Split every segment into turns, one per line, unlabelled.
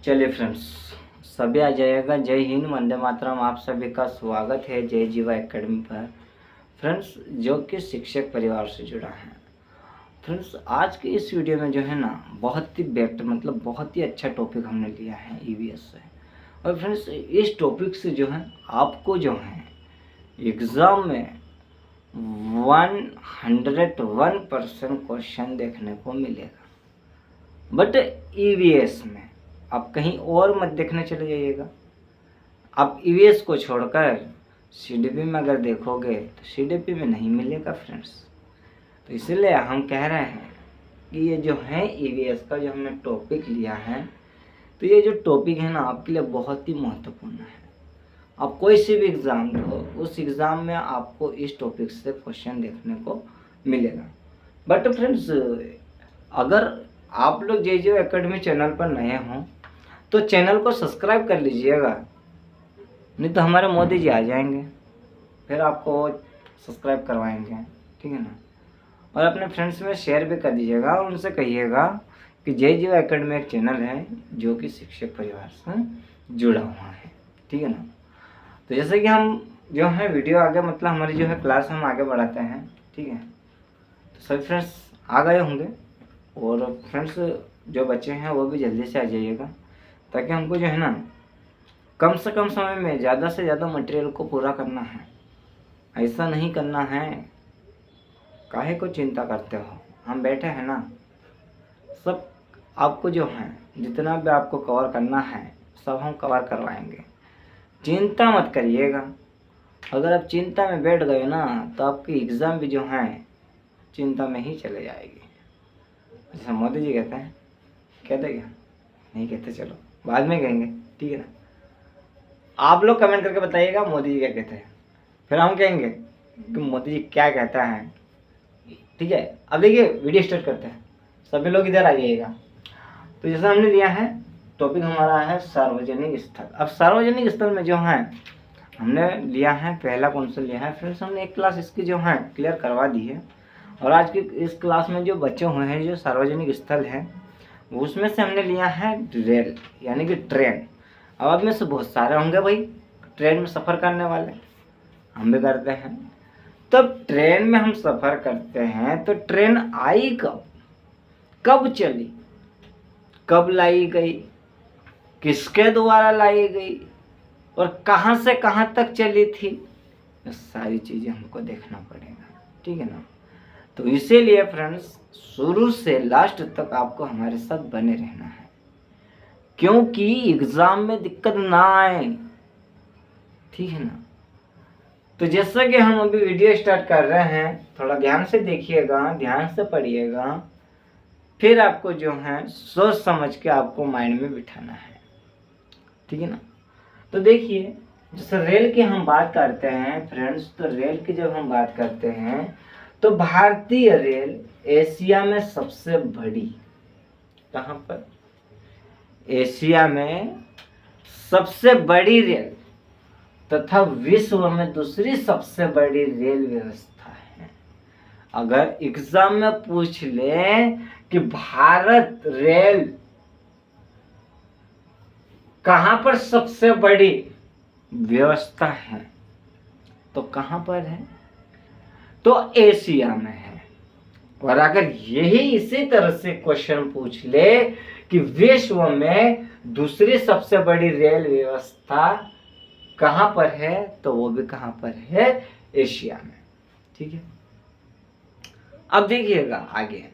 चलिए फ्रेंड्स, सभी आ जाइएगा। जय हिंद, वंदे मातरम। आप सभी का स्वागत है जय जीवा एकेडमी पर। फ्रेंड्स, जो कि शिक्षक परिवार से जुड़ा है। फ्रेंड्स, आज के इस वीडियो में जो है ना, बहुत ही बहुत ही अच्छा टॉपिक हमने लिया है ईवीएस से। और फ्रेंड्स, इस टॉपिक से जो है आपको जो है एग्ज़ाम में 101% क्वेश्चन देखने को मिलेगा। बट ईवीएस में आप कहीं और मत देखने चले जाइएगा। आप ईवीएस को छोड़कर सीडीपी में अगर देखोगे तो सीडीपी में नहीं मिलेगा फ्रेंड्स। तो इसलिए हम कह रहे हैं कि ये जो है ईवीएस का जो हमने टॉपिक लिया है, तो ये जो टॉपिक है ना आपके लिए बहुत ही महत्वपूर्ण है। आप कोई सी भी एग्ज़ाम दो, उस एग्ज़ाम में आपको इस टॉपिक से क्वेश्चन देखने को मिलेगा। बट फ्रेंड्स, अगर आप लोग जे जे एकेडमी चैनल पर नए हों तो चैनल को सब्सक्राइब कर लीजिएगा, नहीं तो हमारे मोदी जी आ जाएंगे, फिर आपको सब्सक्राइब करवाएंगे, ठीक है ना। और अपने फ्रेंड्स में शेयर भी कर दीजिएगा और उनसे कहिएगा कि जे जे एकेडमी एक चैनल है जो कि शिक्षक परिवार से जुड़ा हुआ है, ठीक है ना। तो जैसे कि हम जो है वीडियो आगे हमारी जो है क्लास हम आगे बढ़ाते हैं, ठीक है। तो सभी फ्रेंड्स आ गए होंगे, और फ्रेंड्स जो बच्चे हैं वो भी जल्दी से आ जाइएगा, ताकि हमको जो है ना कम से कम समय में ज़्यादा से ज़्यादा मटेरियल को पूरा करना है। ऐसा नहीं करना है, काहे को चिंता करते हो, हम बैठे हैं ना। सब आपको जो है जितना भी आपको कवर करना है सब हम कवर करवाएंगे, चिंता मत करिएगा। अगर आप चिंता में बैठ गए ना तो आपकी एग्ज़ाम भी जो है चिंता में ही चले जाएगी। जैसा मोदी जी कहते हैं, कहते क्या नहीं कहते, चलो बाद में कहेंगे, ठीक है ना। आप लोग कमेंट करके बताइएगा मोदी जी क्या कहते हैं, फिर हम कहेंगे कि मोदी जी क्या कहता है, ठीक है। अब देखिए वीडियो स्टार्ट करते हैं, सभी लोग इधर आ जाइएगा। तो जैसा हमने लिया है टॉपिक हमारा है सार्वजनिक स्थल। अब सार्वजनिक स्थल में जो है हमने लिया है, पहला कौन सा लिया है फ्रेंड्स, हमने एक क्लास इसकी जो है क्लियर करवा दी है। और आज की इस क्लास में जो बच्चे हुए हैं जो सार्वजनिक स्थल है, उसमें से हमने लिया है रेल यानी कि ट्रेन। अब में से बहुत सारे होंगे भाई ट्रेन में सफ़र करने वाले, हम भी करते हैं। तब ट्रेन में हम सफ़र करते हैं तो ट्रेन आई कब, कब चली, कब लाई गई, किसके द्वारा लाई गई, और कहाँ से कहाँ तक चली थी, ये सारी चीज़ें हमको देखना पड़ेगा, ठीक है ना। तो इसीलिए फ्रेंड्स शुरू से लास्ट तक आपको हमारे साथ बने रहना है, क्योंकि एग्ज़ाम में दिक्कत ना आए, ठीक है ना। तो जैसा कि हम अभी वीडियो स्टार्ट कर रहे हैं, थोड़ा ध्यान से देखिएगा, ध्यान से पढ़िएगा, फिर आपको जो है सोच समझ के आपको माइंड में बिठाना है, ठीक है ना। तो देखिए जैसे रेल की हम बात करते हैं फ्रेंड्स, तो रेल की जब हम बात करते हैं तो भारतीय रेल एशिया में सबसे बड़ी, कहाँ पर, एशिया में सबसे बड़ी रेल तथा विश्व में दूसरी सबसे बड़ी रेल व्यवस्था है। अगर एग्जाम में पूछ ले कि भारत रेल कहाँ पर सबसे बड़ी व्यवस्था है, तो कहाँ पर है, तो एशिया में है। और अगर यही इसी तरह से क्वेश्चन पूछ ले कि विश्व में दूसरी सबसे बड़ी रेल व्यवस्था कहाँ पर है, तो वो भी कहाँ पर है, एशिया में, ठीक है। अब देखिएगा आगे,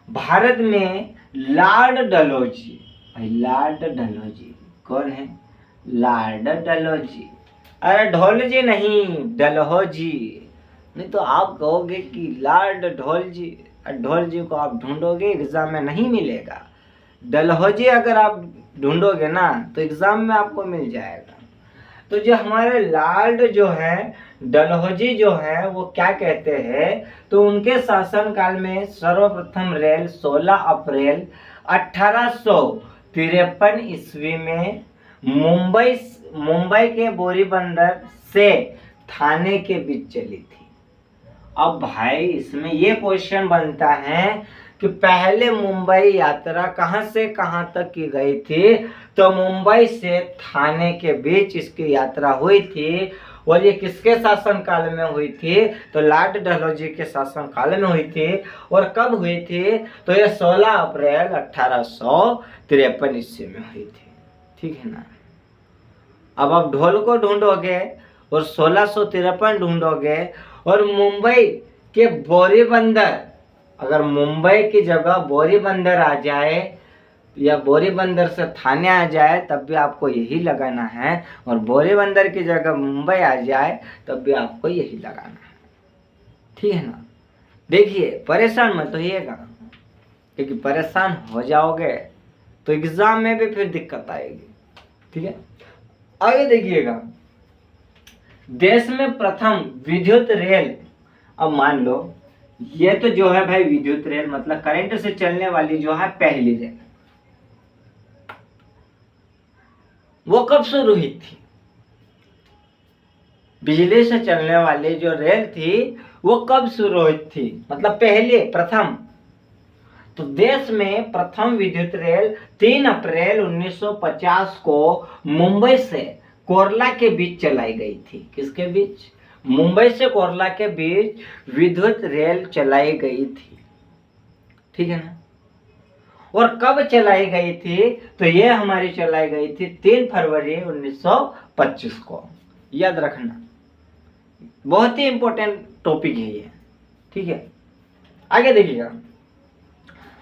भारत में लॉर्ड डलहौजी, भाई लॉर्ड डलहौजी कौन है, लॉर्ड डलहौजी, अरे ढोलजी नहीं डलहौजी, नहीं तो आप कहोगे कि लॉर्ड ढोलजी, ढोलजी को आप ढूंढोगे एग्जाम में नहीं मिलेगा। डलहौजी अगर आप ढूंढोगे ना तो एग्जाम में आपको मिल जाएगा। तो जो हमारे लॉर्ड जो है डलहौजी जो है वो क्या कहते हैं, तो उनके शासनकाल में सर्वप्रथम रेल 16 अप्रैल 1853 ईस्वी में मुंबई के बोरीबंदर से थाने के बीच चली थी। अब भाई इसमें ये क्वेश्चन बनता है कि पहले मुंबई यात्रा कहाँ से कहाँ तक की गई थी, तो मुंबई से थाने के बीच इसकी यात्रा हुई थी। और ये किसके शासनकाल में हुई थी, तो लॉर्ड डलहौजी के शासनकाल में हुई थी। और कब हुई थी, तो ये 16 अप्रैल 1853 ईस्वी में हुई थी। ठीक है ना। अब आप ढोल को ढूंढोगे और 1653 ढूंढोगे और मुंबई के बोरीबंदर, अगर मुंबई की जगह बोरीबंदर आ जाए या बोरीबंदर से थाने आ जाए तब भी आपको यही लगाना है, और बोरीबंदर की जगह मुंबई आ जाए तब भी आपको यही लगाना है। ठीक है ना। देखिए परेशान मत होइएगा, क्योंकि परेशान हो जाओगे तो एग्जाम में भी फिर दिक्कत आएगी। ठीक है। आगे देखिएगा, देश में प्रथम विद्युत रेल, अब मान लो ये तो जो है भाई विद्युत रेल मतलब करंट से चलने वाली जो है पहली रेल, वो कब शुरू हुई थी। बिजली से चलने वाली जो रेल थी वो कब शुरू हुई थी, मतलब पहले प्रथम। तो देश में प्रथम विद्युत रेल 3 अप्रैल 1950 को मुंबई से कोरला के बीच चलाई गई थी। किसके बीच, मुंबई से कोरला के बीच विद्युत रेल चलाई गई थी। ठीक है ना। और कब चलाई गई थी, तो ये हमारी चलाई गई थी 3 फरवरी 1925 को। याद रखना, बहुत ही इंपॉर्टेंट टॉपिक है ये। ठीक है। आगे देखिएगा,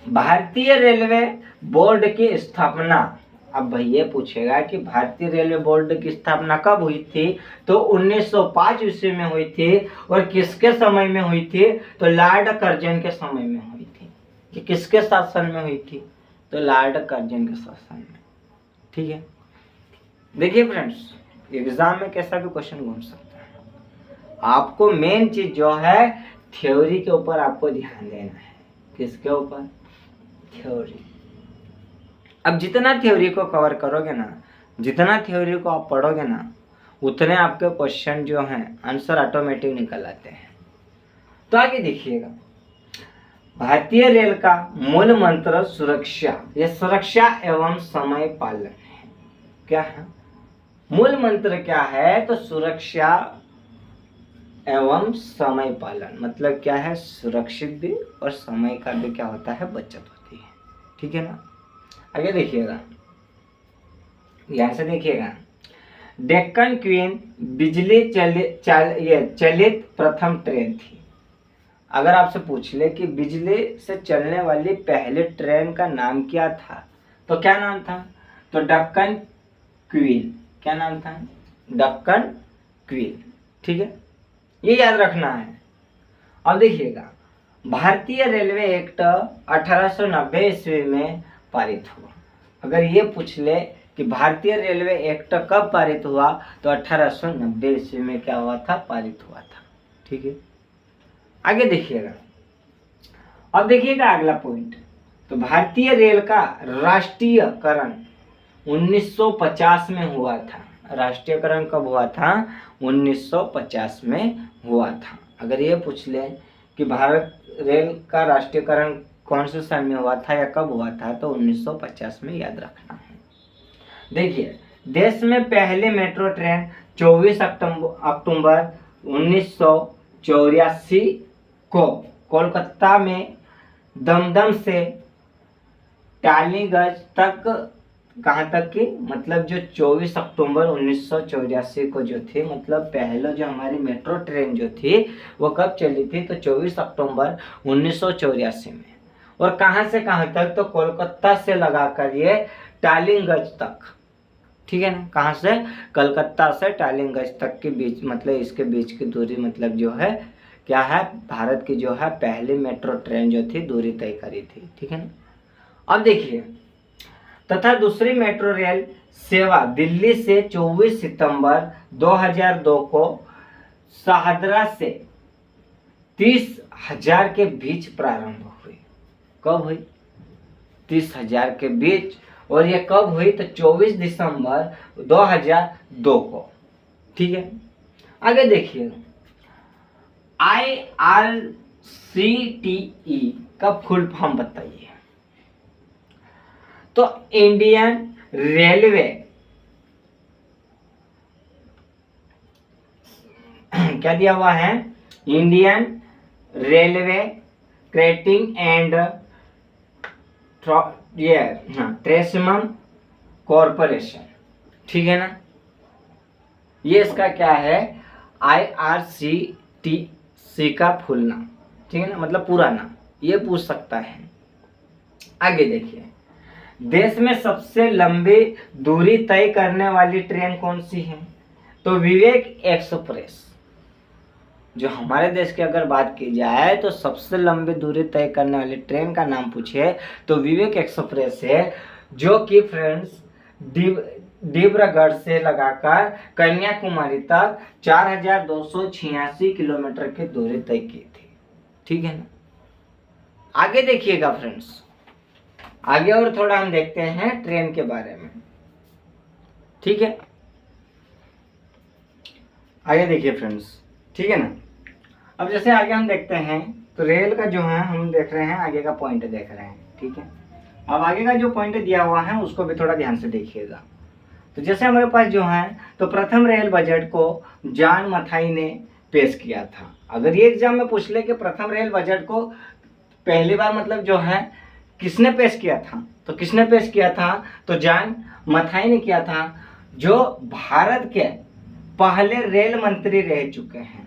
भारतीय रेलवे बोर्ड की स्थापना। अब भाई ये पूछेगा कि भारतीय रेलवे बोर्ड की स्थापना कब हुई थी, तो 1905 ईस्वी में हुई थी। और किसके समय में हुई थी, तो लॉर्ड कर्जन के समय में हुई थी। कि किसके शासन में हुई थी, तो लॉर्ड कर्जन के शासन में। ठीक है। देखिए फ्रेंड्स, एग्जाम में कैसा भी क्वेश्चन घूम सकता है। आपको मेन चीज जो है थ्योरी के ऊपर आपको ध्यान देना है। किसके ऊपर, थ्योरी। अब जितना थ्योरी को कवर करोगे ना, जितना थ्योरी को आप पढ़ोगे ना, उतने आपके क्वेश्चन जो हैं आंसर ऑटोमेटिक निकल आते हैं। तो आगे देखिएगा, भारतीय रेल का मूल मंत्र सुरक्षा। यह सुरक्षा एवं समय पालन है। क्या है मूल मंत्र, क्या है, तो सुरक्षा एवं समय पालन। मतलब क्या है, सुरक्षित भी और समय का भी क्या होता है, बचत होती है। ठीक है ना। आगे देखिएगा, ध्यान से देखिएगा, डेक्कन क्वीन बिजली चलित प्रथम ट्रेन थी। अगर आपसे पूछ ले कि बिजली से चलने वाली पहले ट्रेन का नाम क्या था, तो क्या नाम था, तो डेक्कन क्वीन। क्या नाम था, डेक्कन क्वीन। ठीक है, ये याद रखना है। अब देखिएगा, भारतीय रेलवे एक्ट 1890 ईस्वी में पारित हुआ। अगर ये पूछ ले कि भारतीय रेलवे एक्ट कब पारित हुआ, तो 1890 ईस्वी में क्या हुआ था, पारित हुआ था। ठीक है। आगे देखिएगा, अब देखिएगा अगला पॉइंट, तो भारतीय रेल का राष्ट्रीयकरण 1950 में हुआ था। राष्ट्रीयकरण कब हुआ था, 1950 में हुआ था। अगर ये पूछ ले कि भारत रेल का राष्ट्रीयकरण कौन से साल में हुआ था या कब हुआ था, तो 1950 में याद रखना है। देखिए, देश में पहले मेट्रो ट्रेन 24 अक्टूबर 1984 को कोलकाता में दमदम से टालीगंज तक, कहाँ तक की, मतलब जो 24 अक्टूबर 1984 को जो थी, मतलब पहले जो हमारी मेट्रो ट्रेन जो थी वो कब चली थी, तो 24 अक्टूबर 1984 में। और कहाँ से कहाँ तक, तो कोलकाता से लगाकर ये टालीगंज तक। ठीक है ना। कहाँ से, कलकत्ता से टालीगंज तक के बीच, मतलब इसके बीच की दूरी, मतलब जो है क्या है, भारत की जो है पहली मेट्रो ट्रेन जो थी दूरी तय करी थी। ठीक है ना। अब देखिए, तथा दूसरी मेट्रो रेल सेवा दिल्ली से 24 सितंबर 2002 को शाहदरा से 30,000 के बीच प्रारंभ हुई। कब हुई, 30,000 के बीच। और ये कब हुई, तो 24 दिसंबर 2002 को। ठीक है। आगे देखिए, CTE का फुल फॉर्म बताइए। तो इंडियन रेलवे क्या दिया हुआ है, Indian Railway Catering and Tourism Corporation, ठीक है ना। ये इसका क्या है, IRCTC का फुल नाम, ठीक है ना, मतलब पूरा नाम, ये पूछ सकता है। आगे देखिए, देश में सबसे लंबी दूरी तय करने वाली ट्रेन कौन सी है, तो विवेक एक्सप्रेस। जो हमारे देश की अगर बात की जाए तो सबसे लंबी दूरी तय करने वाली ट्रेन का नाम पूछे तो विवेक एक्सप्रेस है, जो कि फ्रेंड्स डिब्रूगढ़ से लगाकर कन्याकुमारी तक 4286 किलोमीटर की दूरी तय की थी, ठीक है ना। आगे देखिएगा फ्रेंड्स, आगे और थोड़ा हम देखते हैं ट्रेन के बारे में, ठीक है। आगे देखिए फ्रेंड्स, ठीक है ना। अब जैसे आगे हम देखते हैं तो रेल का जो है हम देख रहे हैं, आगे का पॉइंट देख रहे हैं, ठीक है। अब आगे का जो पॉइंट दिया हुआ है उसको भी थोड़ा ध्यान से देखिएगा। तो जैसे हमारे पास जो है, तो प्रथम रेल बजट को जॉन मथाई ने पेश किया था। अगर ये एग्जाम में पूछ ले कि प्रथम रेल बजट को पहली बार मतलब जो है किसने पेश किया था, तो किसने पेश किया था, तो जॉन मथाई ने किया था, जो भारत के पहले रेल मंत्री रह चुके हैं।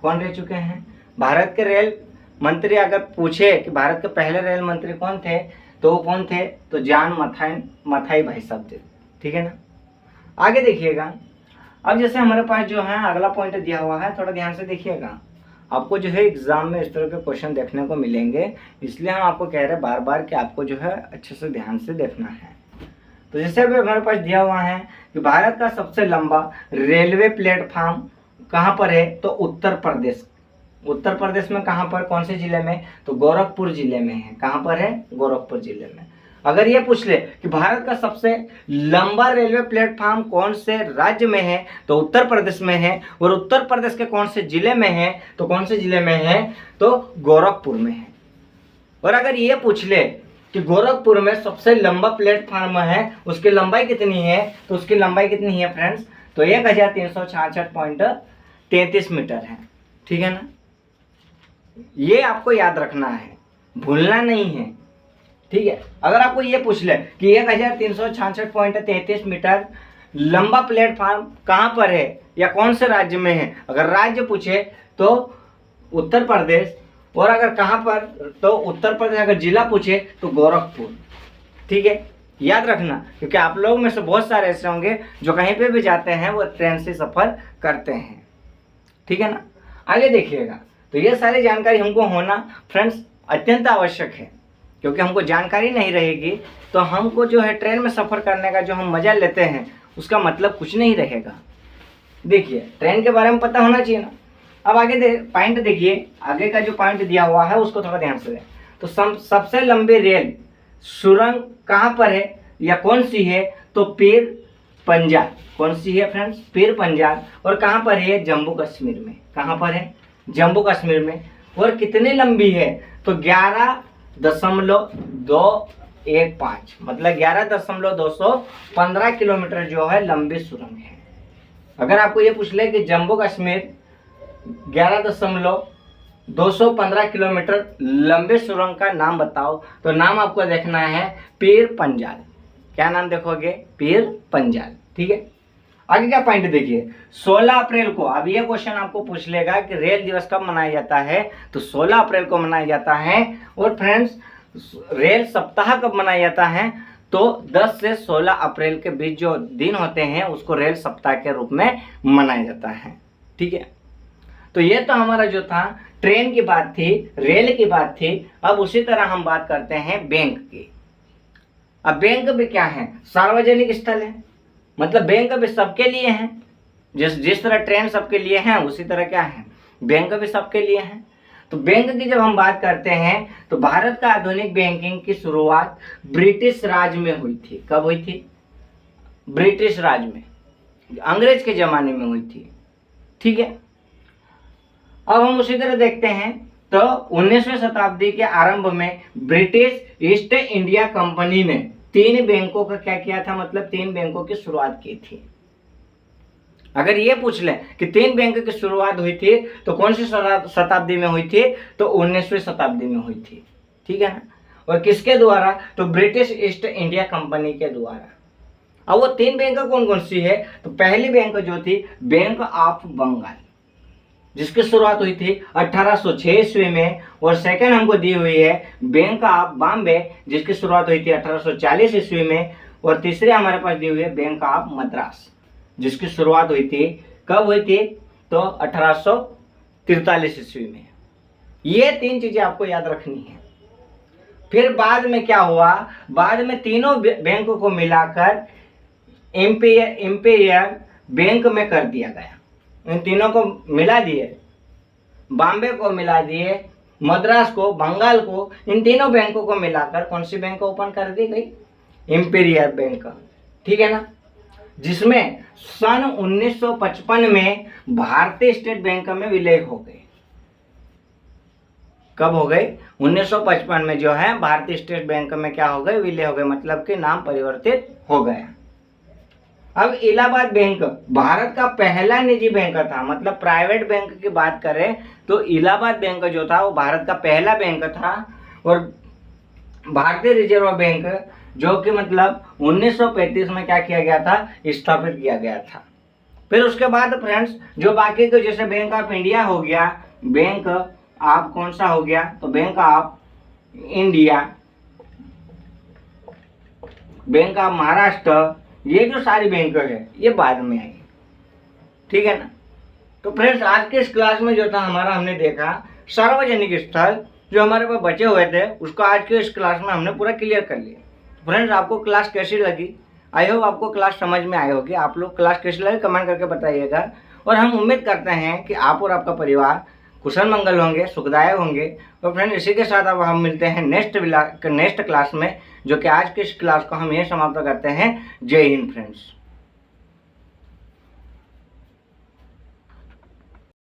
कौन रह चुके हैं, भारत के रेल मंत्री। अगर पूछे कि भारत के पहले रेल मंत्री कौन थे, तो वो कौन थे, तो जॉन मथाई भाई साहब थे, ठीक है ना। आगे देखिएगा, अब जैसे हमारे पास जो है अगला पॉइंट दिया हुआ है, थोड़ा ध्यान से देखिएगा। आपको जो है एग्जाम में इस तरह के क्वेश्चन देखने को मिलेंगे, इसलिए हम आपको कह रहे हैं बार बार कि आपको जो है अच्छे से ध्यान से देखना है। तो जैसे अभी हमारे पास दिया हुआ है कि भारत का सबसे लंबा रेलवे प्लेटफॉर्म कहाँ पर है, तो उत्तर प्रदेश। उत्तर प्रदेश में कहाँ पर, कौन से जिले में, तो गोरखपुर जिले में है। कहाँ पर है, गोरखपुर जिले में। अगर ये पूछ ले कि भारत का सबसे लंबा रेलवे प्लेटफॉर्म कौन से राज्य में है, तो उत्तर प्रदेश में है। और उत्तर प्रदेश के कौन से जिले में है, तो कौन से जिले में है, तो गोरखपुर में है। और अगर ये पूछ ले कि गोरखपुर में सबसे लंबा प्लेटफॉर्म है, उसकी लंबाई कितनी है, तो उसकी लंबाई कितनी है फ्रेंड्स, तो 1366.33 मीटर है, ठीक है ना। ये आपको याद रखना है, भूलना नहीं है, ठीक है। अगर आपको ये पूछ ले कि 1366.33 मीटर लंबा प्लेटफॉर्म कहाँ पर है या कौन से राज्य में है, अगर राज्य पूछे तो उत्तर प्रदेश, और अगर कहाँ पर, तो उत्तर प्रदेश। अगर जिला पूछे तो गोरखपुर, ठीक है, याद रखना। क्योंकि आप लोग में से बहुत सारे ऐसे होंगे जो कहीं पे भी जाते हैं वो ट्रेन से सफ़र करते हैं, ठीक है ना। आगे देखिएगा, तो ये सारी जानकारी हमको होना फ्रेंड्स अत्यंत आवश्यक है, क्योंकि हमको जानकारी नहीं रहेगी तो हमको जो है ट्रेन में सफ़र करने का जो हम मज़ा लेते हैं उसका मतलब कुछ नहीं रहेगा। देखिए, ट्रेन के बारे में पता होना चाहिए ना। अब आगे पॉइंट देखिए, आगे का जो पॉइंट दिया हुआ है उसको थोड़ा ध्यान से दें। तो सबसे लंबी रेल सुरंग कहाँ पर है या कौन सी है, तो पीर पंजाल। कौन सी है फ्रेंड्स, पीर पंजाल। और कहाँ पर है, जम्मू कश्मीर में। कहाँ पर है, जम्मू कश्मीर में। और कितनी लंबी है, तो 11.215 मतलब 11.215 किलोमीटर जो है लंबी सुरंग है। अगर आपको ये पूछ ले कि जम्मू कश्मीर 11.215 किलोमीटर लंबे सुरंग का नाम बताओ, तो नाम आपको देखना है पीर पंजाल। क्या नाम देखोगे, पीर पंजाल, ठीक है। आगे क्या पॉइंट देखिए, 16 अप्रैल को, अब ये क्वेश्चन आपको पूछ लेगा कि रेल दिवस कब मनाया जाता है, तो 16 अप्रैल को मनाया जाता है। और फ्रेंड्स रेल सप्ताह कब मनाया जाता है, तो 10 से 16 अप्रैल के बीच जो दिन होते हैं उसको रेल सप्ताह के रूप में मनाया जाता है, ठीक है। तो ये तो हमारा जो था ट्रेन की बात थी, रेल की बात थी। अब उसी तरह हम बात करते हैं बैंक की। अब बैंक भी क्या है, सार्वजनिक स्थल है, मतलब बैंक भी सबके लिए है। जिस तरह ट्रेन सबके लिए है उसी तरह क्या है, बैंक भी सबके लिए है। तो बैंक की जब हम बात करते हैं तो भारत का आधुनिक बैंकिंग की शुरुआत ब्रिटिश राज में हुई थी। कब हुई थी, ब्रिटिश राज में, अंग्रेज के जमाने में हुई थी, ठीक है। अब हम उसी तरह देखते हैं तो 19वीं शताब्दी के आरंभ में ब्रिटिश ईस्ट इंडिया कंपनी ने 3 बैंकों का क्या किया था, मतलब 3 बैंकों की शुरुआत की थी। अगर ये पूछ लें कि 3 बैंक की शुरुआत हुई थी तो कौन सी शताब्दी में हुई थी, तो 19वीं शताब्दी में हुई थी, ठीक है ना। और किसके द्वारा, तो ब्रिटिश ईस्ट इंडिया कंपनी के द्वारा। अब वो 3 बैंक कौन कौन सी है, तो पहली बैंक जो थी बैंक ऑफ बंगाल, जिसकी शुरुआत हुई थी 1806 ईस्वी में, और सेकंड हमको दी हुई है बैंक ऑफ बॉम्बे, जिसकी शुरुआत हुई थी 1840 ईस्वी में, और तीसरे हमारे पास दी हुई है बैंक ऑफ मद्रास, जिसकी शुरुआत हुई थी, कब हुई थी, तो 1843 ईस्वी में। ये 3 चीजें आपको याद रखनी है। फिर बाद में क्या हुआ, बाद में तीनों बैंकों को मिलाकर इंपीरियल बैंक में कर दिया गया। इन तीनों को मिला दिए, बॉम्बे को मिला दिए, मद्रास को, बंगाल को, इन तीनों बैंकों को मिलाकर कौन सी बैंक ओपन कर दी गई, इंपीरियल बैंक, ठीक है ना। जिसमें सन 1955 में भारतीय स्टेट बैंक में विलय हो गए। कब हो गए, 1955 में जो है भारतीय स्टेट बैंक में क्या हो गए, विलय हो गए, मतलब कि नाम परिवर्तित हो गया। अब इलाहाबाद बैंक भारत का पहला निजी बैंक था, मतलब प्राइवेट बैंक की बात करें तो इलाहाबाद बैंक जो था वो भारत का पहला बैंक था। और भारतीय रिजर्व बैंक जो कि मतलब 1935 में क्या किया गया था, स्थापित किया गया था। फिर उसके बाद फ्रेंड्स जो बाकी के जैसे बैंक ऑफ इंडिया हो गया, बैंक ऑफ कौन सा हो गया, तो bank of India, bank of Maharashtra, ये जो सारी बैंक है ये बाद में आई, ठीक है ना। तो फ्रेंड्स आज के इस क्लास में जो था हमारा, हमने देखा सार्वजनिक स्थल जो हमारे पास बचे हुए थे उसको आज के इस क्लास में हमने पूरा क्लियर कर लिया। फ्रेंड्स आपको क्लास कैसी लगी, आई होप आपको क्लास समझ में आई होगी। आप लोग क्लास कैसी लगी कमेंट करके बताइएगा, और हम उम्मीद करते हैं कि आप और आपका परिवार कुशल मंगल होंगे, सुखदायक होंगे। तो फ्रेंड इसी के साथ अब हम मिलते हैं नेक्स्ट क्लास में, जो कि आज के इस क्लास को हम यही समाप्त करते हैं। जय हिंद फ्रेंड्स।